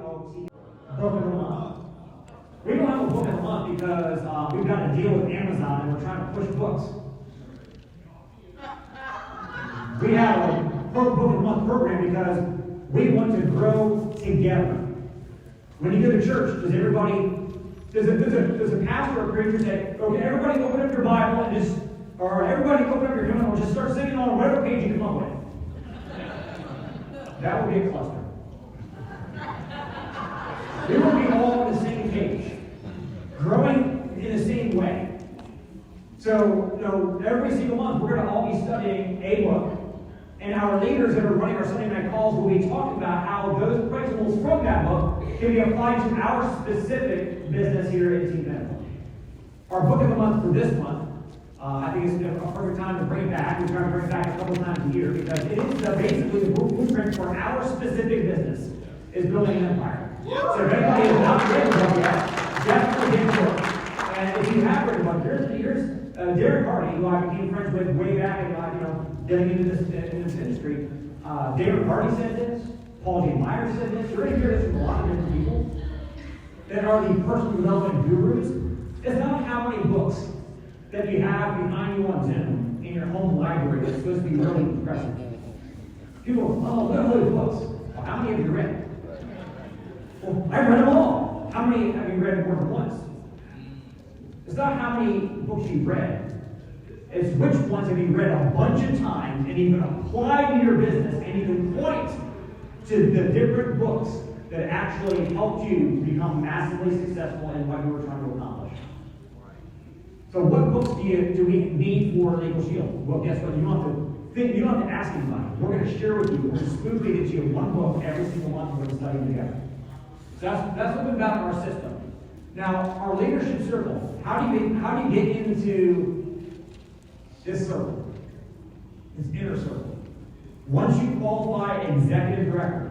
book of the month. We don't have a book of the month because we've got a deal with Amazon and we're trying to push books. We have a book of the month program because we want to grow together. When you go to church, does a pastor or preacher say, okay, everybody open up your Bible and just, or everybody open up your hymnal and just start singing on whatever page you come up with? That would be a cluster. We will be all on the same page, growing in the same way. So, every single month we're going to all be studying a book. And our leaders that are running our Sunday night calls will be talking about how those principles from that book can be applied to our specific business here at Pinnacle. Our book of the month for this month, I think it's a perfect time to bring it back. We try to bring it back a couple times a year because it is basically the blueprint for our specific business is building an empire. So if anybody has not read the book yet, definitely get the book. And if you have read the book, here's Derek Hardy, who I became friends with way back and getting into this industry. Derek Hardy said this. Paul J. Myers said this. You're going to hear this from a lot of different people that are the personal development gurus. It's not how many books that you have behind you on Zoom in your home library that's supposed to be really impressive. People go, oh, look at those books. Well, how many have you read? Well, I've read them all. How many have you read more than once? It's not how many books you've read. It's which ones have you read a bunch of times and you can apply to your business and you can point to the different books that actually helped you to become massively successful in what you were trying to accomplish. So what books do we need for Legal Shield? Well, guess what? You don't have to ask anybody. We're going to share with you. We're going to spoon feed it to you one book every single month. We're going to study together. So that's what's about our system. Now, our leadership circle. How do you get into this circle? This inner circle. Once you qualify executive director,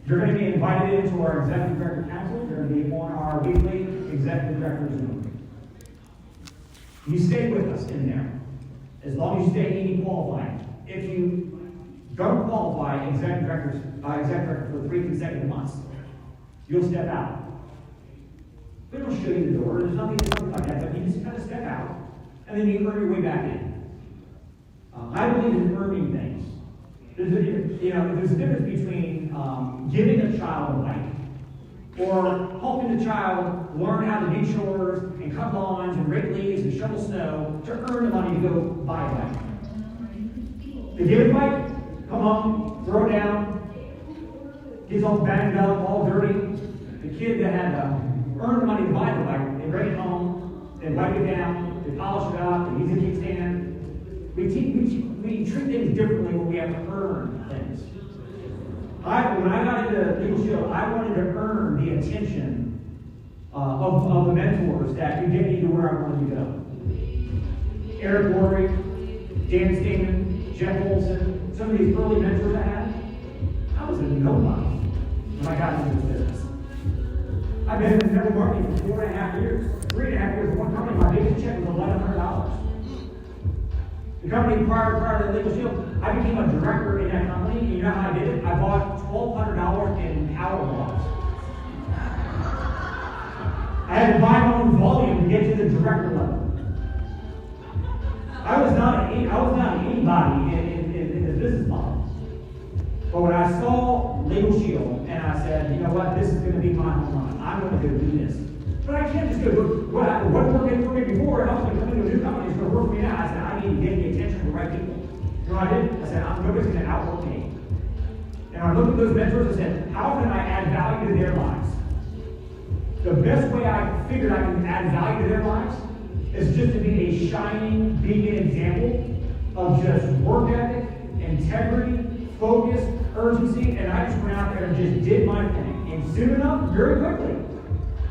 you're going to be invited into our executive director council. You're going to be on our weekly executive director Zoom. You stay with us in there as long as you stay ED qualified. If you don't qualify executive director for 3 consecutive months, you'll step out. We don't show you the door. There's nothing like that, but you just kind of step out, and then you earn your way back in. I believe in earning things. There's a difference between giving a child a bike or helping the child learn how to do chores and cut lawns and rake leaves and shovel snow to earn the money to go buy a bike. The give a bike, come home, throw it down, gets all banged up, all dirty. The kid that had to earn the money to buy the bike, they bring it home, they wipe it down, they polish it up, they use a kickstand. We treat things differently when we have to earn things. When I got into Legal Shield, I wanted to earn the attention of the mentors that could get me to where I wanted to go. Eric Worre, Dan Stamen, Jeff Olson, some of these early mentors I had, I was a nobody when I got into this business. I've been in the network marketing for 4.5 years. 3.5 years with one company, my biggest check was $1,100. The company prior to Legal Shield, I became a director in that company, and you know how I did it? I bought $1,200 in power blocks. I had to buy my own volume to get to the director level. I was not anybody in the business model. But when I saw Legal Shield, and I said, you know what, this is going to be my home run. I'm going to go do this. But I can't just go, what worked for me before, and I'm going to come into a new company, it's going to work for me now. I said, I need to get the attention of the right people. You know what I did? I said, nobody's going to outwork me. And I looked at those mentors and said, how can I add value to their lives? The best way I figured I can add value to their lives is just to be a shining, beacon example of just work ethic, integrity, focus, urgency, and I just went out there and just did my thing. And soon enough, very quickly,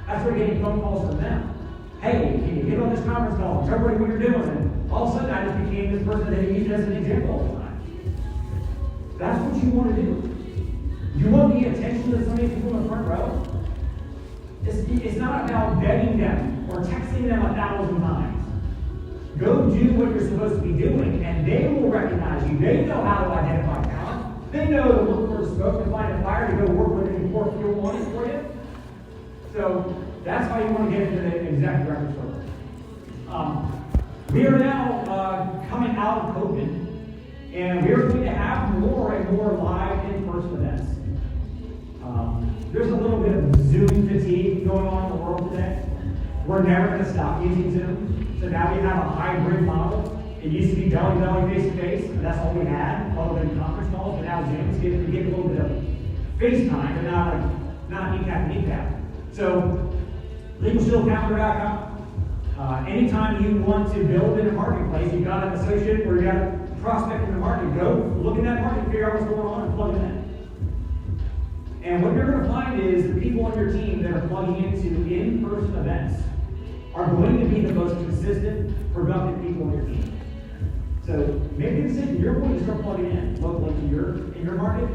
I started getting phone calls from them. Hey, can you get on this conference call? Tell everybody what you're doing. And all of a sudden, I just became this person that they used as an example all the time. That's what you want to do. You want the attention of some of these people in the front row? It's not about begging them or texting them 1,000 times. Go do what you're supposed to be doing, and they will recognize you. They know how to identify talent. They know to look for the smoke to find a fire to go work with an So that's why you want to get into the exec director circle. We are now coming out of COVID, and we're going to have more and more live in-person events. There's a little bit of Zoom fatigue going on in the world today. We're never going to stop using Zoom. So now we have a hybrid model. It used to be belly-to-belly, face-to-face, and that's all we had, other than conference calls, but now Zoom's getting to get a little bit of FaceTime, but not kneecap. So, legalshieldcalendar.com. Anytime you want to build in a marketplace, you've got an associate or you've got a prospect in the market, go look at that market, figure out what's going on, and plug it in. And what you're going to find is the people on your team that are plugging into in-person events are going to be the most consistent, productive people on your team. So make a decision. You're going to start plugging in locally in your market,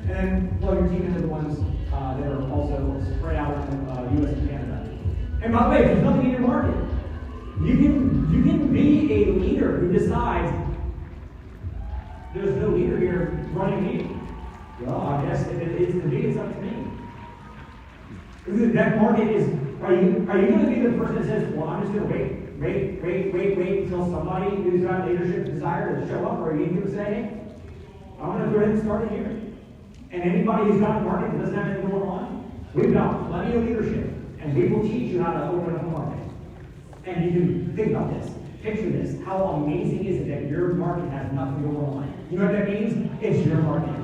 and then plug your team into the ones that are also spread out in U.S. and Canada. And by the way, if there's nothing in your market, you can be a leader who decides there's no leader here running a meeting. Well, I guess if it's to me, it's up to me. That market is, are you going to be the person that says, well, I'm just going to wait until somebody who's got leadership desire to show up, or are you going to say, hey, I'm going to go ahead and start it here. And anybody who's got a market that doesn't have anything going on, we've got plenty of leadership, and we will teach you how to open up a market. And you can think about this. Picture this. How amazing is it that your market has nothing going on? You know what that means? It's your market.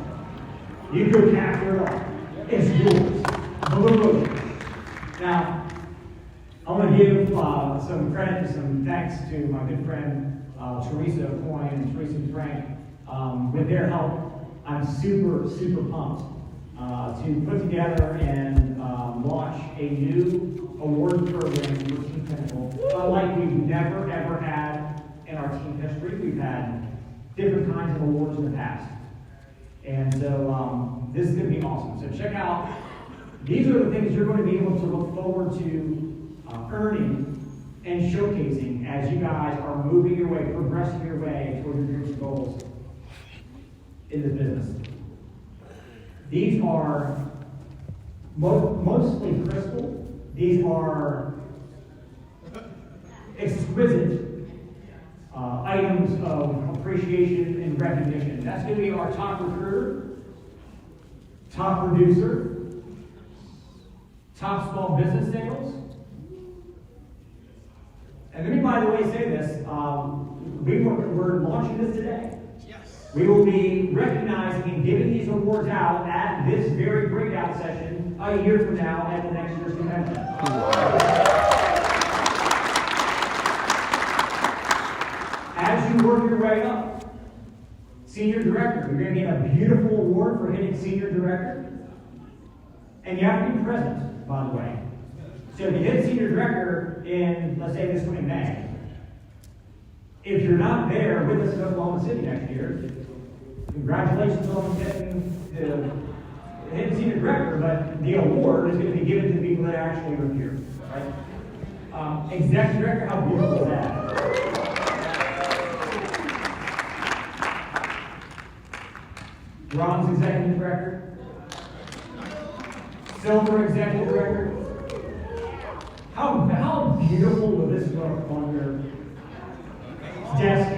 You go capture it all. It's yours. Boom. Now, I want to give some credit and some thanks to my good friend Teresa Coyne and Teresa and Frank. With their help, I'm super pumped to put together and launch a new awards program for Team Pinnacle, unlike we've never ever had in our team history. We've had different kinds of awards in the past. And so this is going to be awesome. So check out, these are the things you're going to be able to look forward to earning and showcasing as you guys are moving your way, progressing your way toward your dreams and goals in this business. These are mostly crystal. These are exquisite items of appreciation and recognition. That's going to be our top recruiter, top producer, top small business sales. And let me, by the way, say this. We're launching this today. Yes. We will be recognizing and giving these awards out at this very breakout session a year from now at the next year's convention. As you work your way up, senior director, you're going to get a beautiful award for hitting senior director. And you have to be present, by the way. So if you hit senior director in, let's say this coming May, if you're not there with us in Oklahoma City next year, congratulations on getting to hit senior director, but the award is going to be given to the people that actually are here. Right? Executive director, how beautiful is that? Bronze executive director, silver executive director. How beautiful will this look on your desk,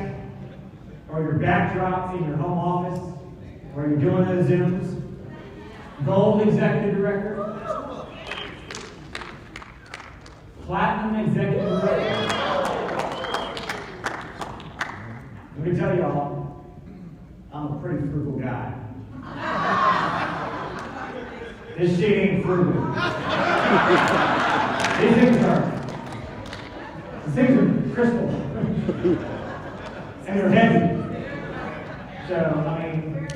or your backdrop in your home office, where you're doing those Zooms? Gold executive director, platinum executive director. Let me tell y'all, I'm a pretty frugal guy. This shit ain't frugal. These things are crystal. And they're heavy. So, I mean,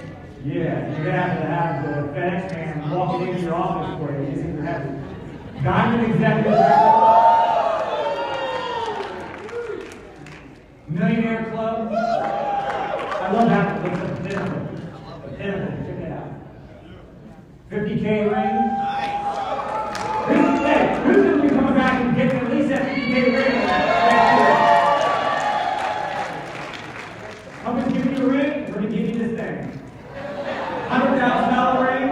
yeah, you're going to have the FedEx man walking into your office for you. These things are heavy. Diamond executive director. Millionaire Club. I love that. It's a Pinnacle. Pinnacle. Check it out. 50K ring. Who's going to be coming back and getting at least that 50K ring next year? I'm going to give you a ring. We're going to give you this thing. $100,000 ring.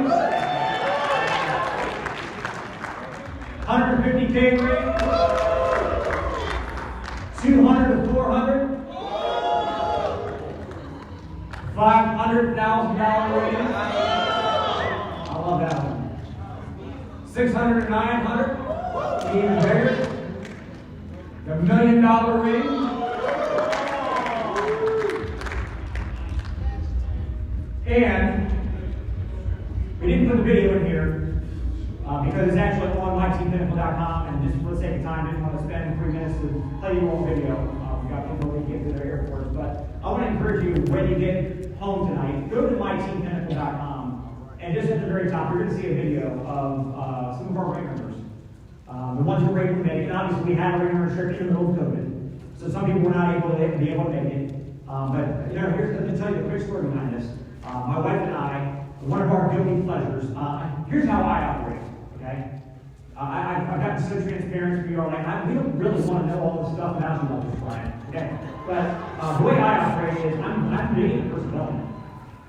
2K ring? 200 to 400? $500,000 ring? I love that one. 600 to 900? Even bigger? The $1 million ring? And we didn't put the video in here because it's actually on myteampinnacle.com, and just for the sake of time, I didn't want to spend 3 minutes to play you all video. We got people who get to their airports, but I want to encourage you, when you get home tonight, go to myteampinnacle.com, and just at the very top, you're going to see a video of some of our ring earners. The ones who were able to make it. And obviously, we had a ring restriction in the middle of COVID, so some people were not able to be able to make it. But here's, let me tell you the quick story behind this. My wife and I, one of our guilty pleasures, here's how I operate, okay? I've gotten so transparent with you all, like, we don't really want to know all this stuff about you, Mr. Brian, okay? But the way I operate is, I'm big in personal development.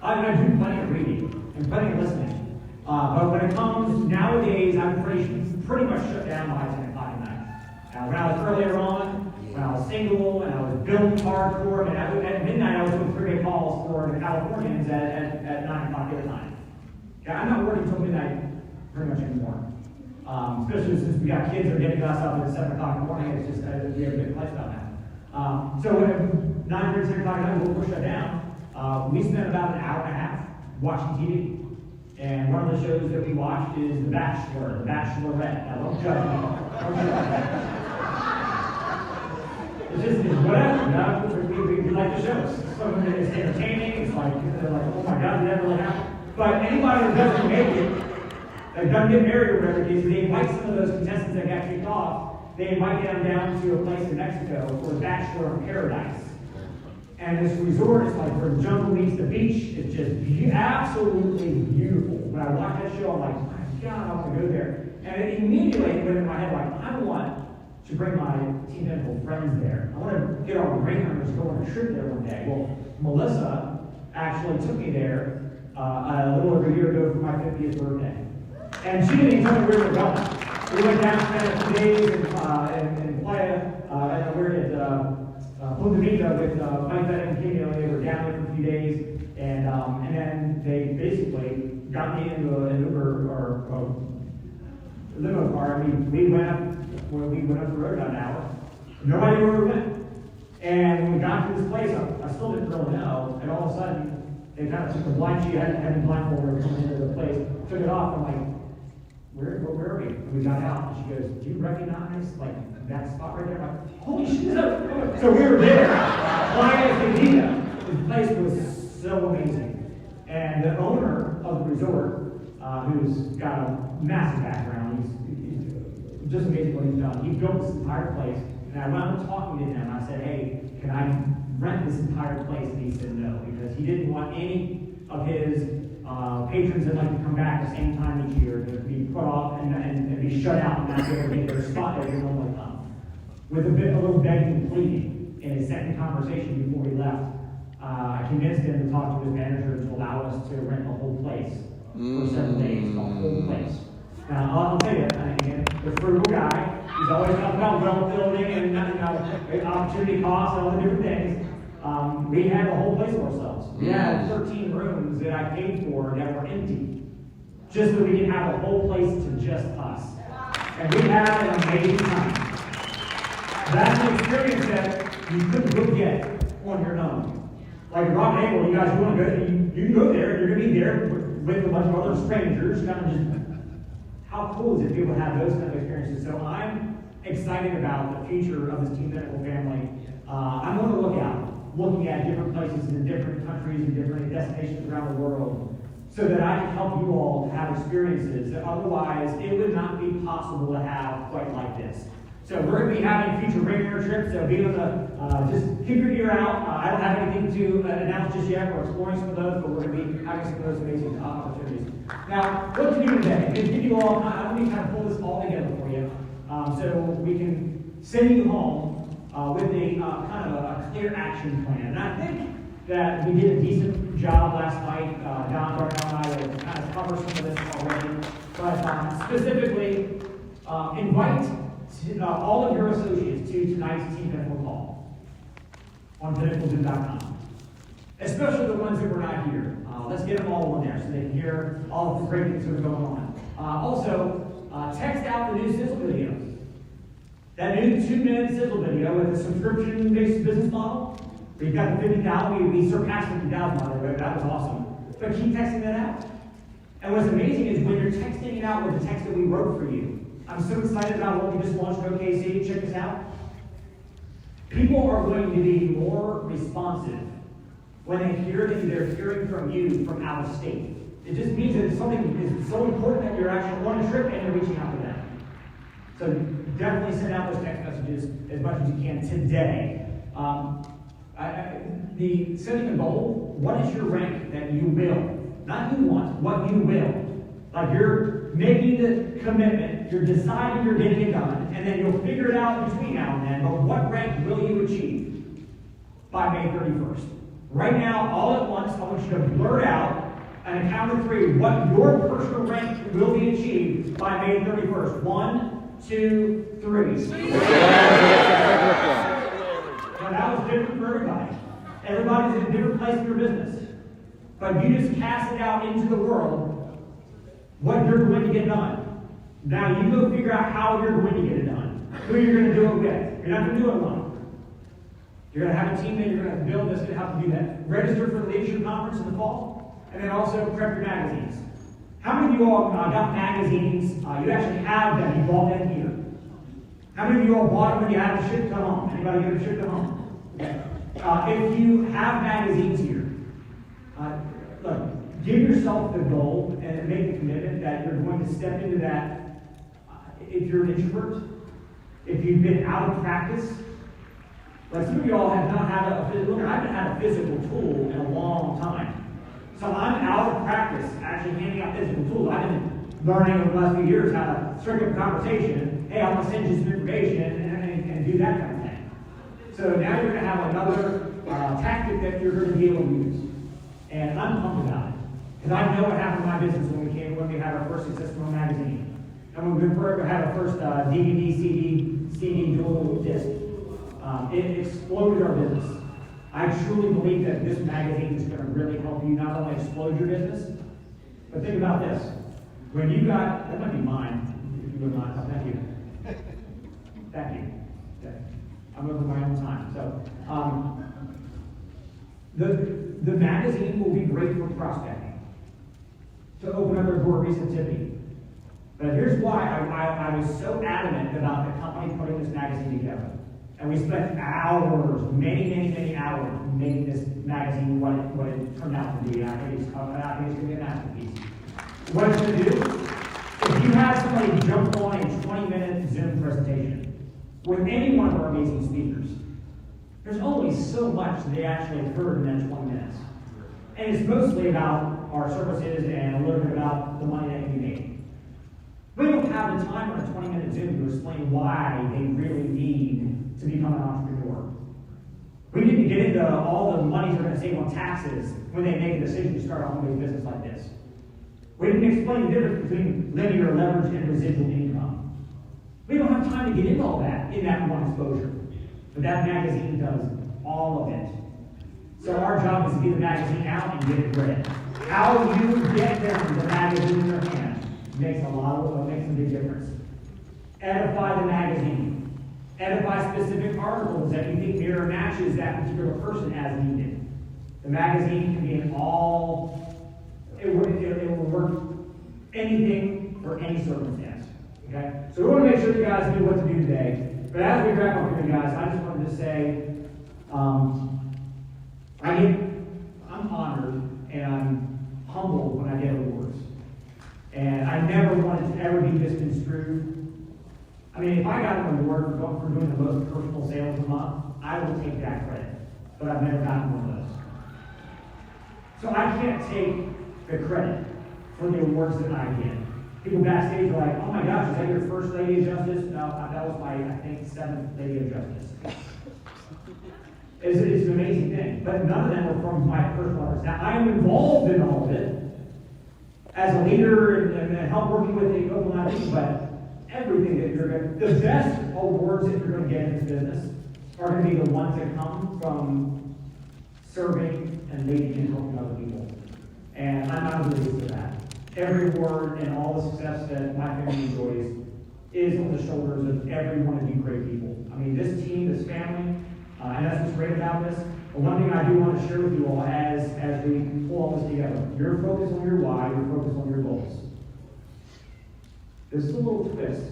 I do plenty of reading and plenty of listening. But when it comes, nowadays, I'm pretty much shut down by 10 o'clock at night. When I was earlier on, when I was single and I was building hardcore, and at midnight I was doing 3-day calls for the Californians at 9 o'clock every night. Yeah, I'm not working until midnight pretty much anymore. Especially since we got kids that are getting us up at 7 o'clock in the morning, it's just, we have a good lifestyle now. So when 9 or 10 o'clock at night, we'll push that down. We spent about an hour and a half watching TV. And one of the shows that we watched is The Bachelor, The Bachelorette. Now, don't judge me. Don't judge me. It's whatever. We like the shows. It's entertaining. It's like, they're like, oh my God, that really happened. But anybody that doesn't make it, that doesn't get married or whatever it is, they invite some of those contestants that got kicked off. They invite them down to a place in Mexico for a bachelor in paradise. And this resort is like where the jungle meets the beach. It's just absolutely beautiful. When I watch that show, I'm like, my God, I want to go there. And it immediately went in my head, like, I want to bring my Team Pinnacle friends there. I want to get our ring hunters to go on a trip there one day. Well, Melissa actually took me there a little over a year ago for my 50th birthday. And she didn't even tell me where we were going. We went down, spent a few days in Playa, and we were at Punta Mita with Mike Bennett and Kim. They were down there for a few days, and then they basically got me into an Uber or a limo car, and we went up the road about an hour. Nobody knew where we went. And when we got to this place, I still didn't really know, and all of a sudden, they kind of took the blind sheet, had me blindfolded coming into the place, took it off, and I'm like, where are we? And we got out, and she goes, do you recognize, like, that spot right there? I'm like, holy shit! So we were there, Playa Pinnacle. The place was so amazing. And the owner of the resort, who's got a massive background, he's just amazing what he's done. He built this entire place, and I went up talking to him. I said, hey, can I rent this entire place? And he said no, because he didn't want any of his patrons that like to come back the same time each year to be put off and be shut out and not be able to get their spot that they normally come. With a little begging and pleading in his second conversation before we left, I convinced him to talk to his manager to allow us to rent the whole place for 7 days, the whole place. Now, I'll tell you, again, the frugal guy, he's always talking about wealth building and opportunity costs and all the different things. We had the whole place to ourselves. We had 13 rooms that I paid for that were empty, just so we could have a whole place to just us. And we had an amazing time. That's an experience that you couldn't go get on your own. Like Rob and Abel, you guys want to go, you can go there, you're going to be there with a bunch of other strangers, kind of just, how cool is it to be able to have those kind of experiences? So I'm excited about the future of this Team Pinnacle family. I'm on the lookout, looking at different places in different countries and different destinations around the world, so that I can help you all have experiences that otherwise it would not be possible to have quite like this. So we're going to be having future regular trips, so be able to just keep your ear out. I don't have anything to announce just yet. We're exploring some of those, but we're going to be having some of those amazing opportunities. Now, what to do today? I'm going to give you all, I'm going to kind of pull this all together for you, so we can send you home with a kind of a clear action plan. And I think that we did a decent job last night. Don, Darnell, and I will kind of cover some of this already. But specifically, invite all of your associates to tonight's Team Pinnacle call on pinnaclezoom.com. Especially the ones that were not here. Let's get them all on there so they can hear all of the great things that are going on. Also, text out the new sizzle video. That new 2-minute sizzle video with a subscription-based business model. We've got the 50,000. We surpassed 50,000 by the way. That was awesome. But keep texting that out. And what's amazing is when you're texting it out with the text that we wrote for you. I'm so excited about what we just launched at OKC. Check this out. People are going to be more responsive when they hear that they're hearing from you from out of state. It just means that something is so important that you're actually on a trip and you're reaching out to them. So definitely send out those text messages as much as you can today. The setting a goal, what is your rank that you will? Not you want, what you will. Like you're making the commitment, you're deciding you're getting it done, and then you'll figure it out between now and then, but what rank will you achieve by May 31st? Right now, all at once, I want you to blurt out on a count of 3 what your personal rank will be achieved by May 31st. 1, 2, 3. Now that was different for everybody. Everybody's in a different place in your business. But you just cast it out into the world what you're going to get done. Now you go figure out how you're going to get it done. Who you're going to do it with. You're not going to do it alone. You're going to have a team that you're going to build that's going to help you do that. Register for the leadership conference in the fall. And then also prep your magazines. How many of you all got magazines? You actually have them. You bought them here. How many of you all bought them when you had them shipped to home? Anybody get them shipped to home? Okay. If you have magazines here, look, give yourself the goal and make the commitment that you're going to step into that. If you're an introvert, if you've been out of practice, like some of you all have not had a physical, I haven't had a physical tool in a long time. So I'm out of practice actually handing out physical tools. I've been learning over the last few years how to strike up a conversation. Hey, I'm going to send you some information and do that kind of thing. So now you're going to have another tactic that you're going to be able to use. And I'm pumped about it. Because I know what happened in my business when we had our first Successful magazine. And when we had our first DVD, CD dual disc. It exploded our business. I truly believe that this magazine is going to really help you not only explode your business, but think about this. When you got, that might be mine, if you wouldn't mind. Oh, thank you. Thank you. Okay. I'm over my own time. So, the magazine will be great for prospecting, to open up their door receptivity. But here's why I was so adamant about the company putting this magazine together. And we spent hours, many hours, making this magazine what it turned out to be. I think it's going to be a masterpiece. What it's going to do, if you had somebody jump on a 20-minute Zoom presentation with any one of our amazing speakers, there's only so much they actually heard in that 20 minutes. And it's mostly about our services and a little bit about the money that can be made. We don't have the time on a 20-minute Zoom to explain why they really need to become an entrepreneur. We need to get into all the money they're going to save on taxes when they make a decision to start a home-based business like this. We need to explain the difference between linear leverage and residual income. We don't have time to get into all that in that one exposure. But that magazine does all of it. So our job is to get the magazine out and get it read. How you get them the magazine in their hand makes a big difference. Edify the magazine. Edify specific articles that you think mirror matches that particular person as needed. The magazine can be it will work anything for any circumstance. Okay? So we want to make sure you guys knew what to do today. But as we wrap up here, guys, I just wanted to say, I'm honored and I'm humbled when I get awards. And I never wanted to ever be misconstrued. I mean, if I got an award for doing the most personal sales of the month, I will take that credit. But I've never gotten one of those. So I can't take the credit for the awards that I get. People backstage are like, oh my gosh, is that your first Lady of Justice? No, that was my, I think, 7th Lady of Justice. It's an amazing thing. But none of them are from my personal efforts. Now, I am involved in all of it as a leader and help working with the Oklahoma people, but everything that you're going to, the best awards that you're going to get in this business are going to be the ones that come from serving and leading and helping other people. And I'm not oblivious to that. Every award and all the success that my family enjoys is on the shoulders of every one of you great people. I mean, this team, this family, and that's what's great about this. But one thing I do want to share with you all as we pull all this together, you're focused on your why, you're focused on your goals. This is a little twist.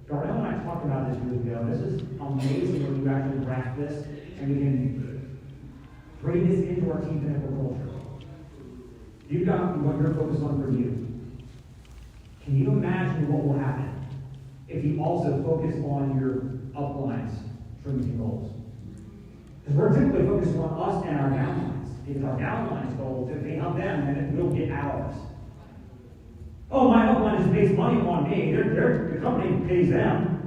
Darnell and I talked about this years ago. This is amazing when you actually grasp this and we can bring this into our Team Pinnacle culture. You've got what you're focused on for you. Can you imagine what will happen if you also focus on your uplines, trims, and goals? Because we're typically focused on us and our downlines. Because our downlines goals, if they help them, then we'll get ours. Oh, my upline just makes money on me. The company pays them.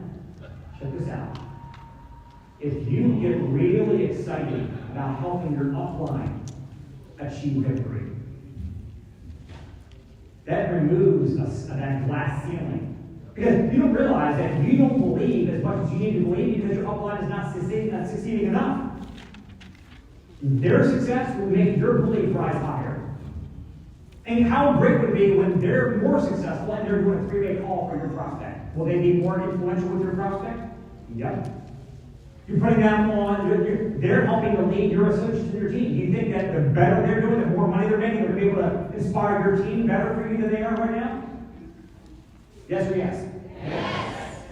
Check this out. If you get really excited about helping your upline achieve victory, that removes that glass ceiling. Because you don't realize that you don't believe as much as you need to believe because your upline is not succeeding enough. Their success will make your belief rise higher. And how great would it be when they're more successful and they're doing a three-way call for your prospect? Will they be more influential with your prospect? Yep. You're putting them on, they're helping to lead your associates in your team. You think that the better they're doing, the more money they're making, they're going to be able to inspire your team better for you than they are right now? Yes or yes? Yes.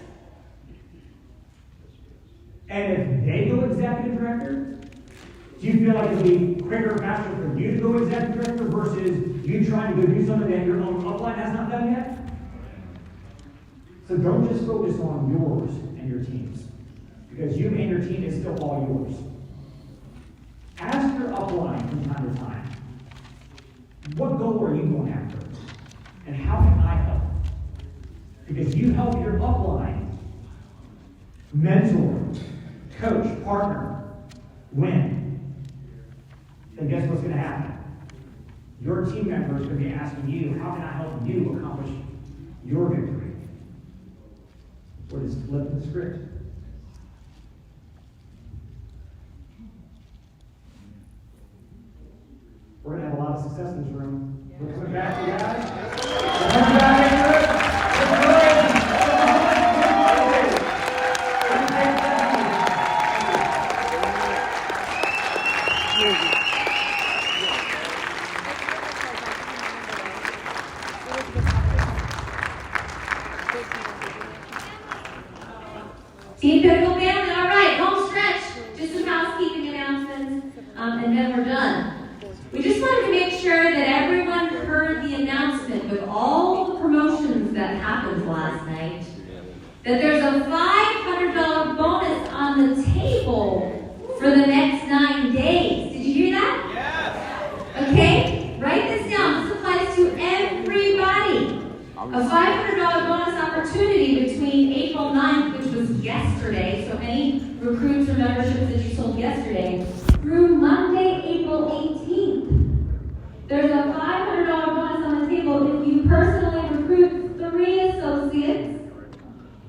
And if they go executive director, do you feel like it'll be quicker, faster for you to go executive director versus you trying to go do something that your own upline has not done yet? So don't just focus on yours and your teams. Because you and your team is still all yours. Ask your upline from time to time, what goal are you going after? And how can I help? Because you help your upline mentor, coach, partner, win. Then guess what's going to happen? Your team member is going to be asking you, how can I help you accomplish your victory? Or just flip the script. We're going to have a lot of success in this room. We're coming back, you guys. We're coming back into it. Team Pinnacle family, all right, home stretch. Just some housekeeping announcements, and then we're done. We just wanted to make sure that everyone heard the announcement with all the promotions that happened last night, that there's a $500 bonus on the table for the next 9 days. Did you hear that? Yes. Okay, write this down. This applies to everybody. A $500 bonus opportunity between April 9th, which was yesterday, so any recruits or memberships that you sold yesterday, through Monday, April 18th. There's a $500 bonus on the table if you personally recruit 3 associates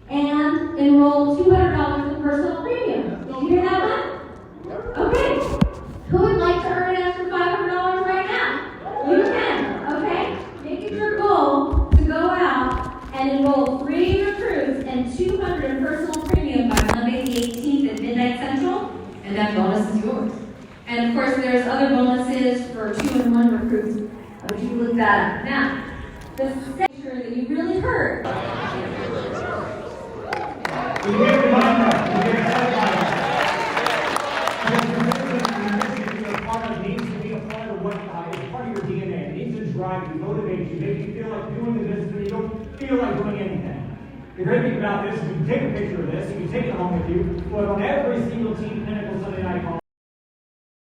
and enroll $200 in personal premium. Did you hear that one? Okay. Who would like to earn an extra $500 right now? You can, okay? Make it your goal to go out and enroll 3 recruits and $200 in personal premium by Monday the 18th at midnight central, and that bonus is yours. And of course, there's other bonuses for 2 and 1 recruits, but you can look that up. Now, the second that you really heard. We get the mind up. We get it needs to be a part of what is part of your DNA. It needs to drive you, motivate you, make you feel like doing the business, but you don't feel like doing anything. The great thing about this is you can take a picture of this, you can take it home with you, but on every single Team Pinnacle Sunday night call.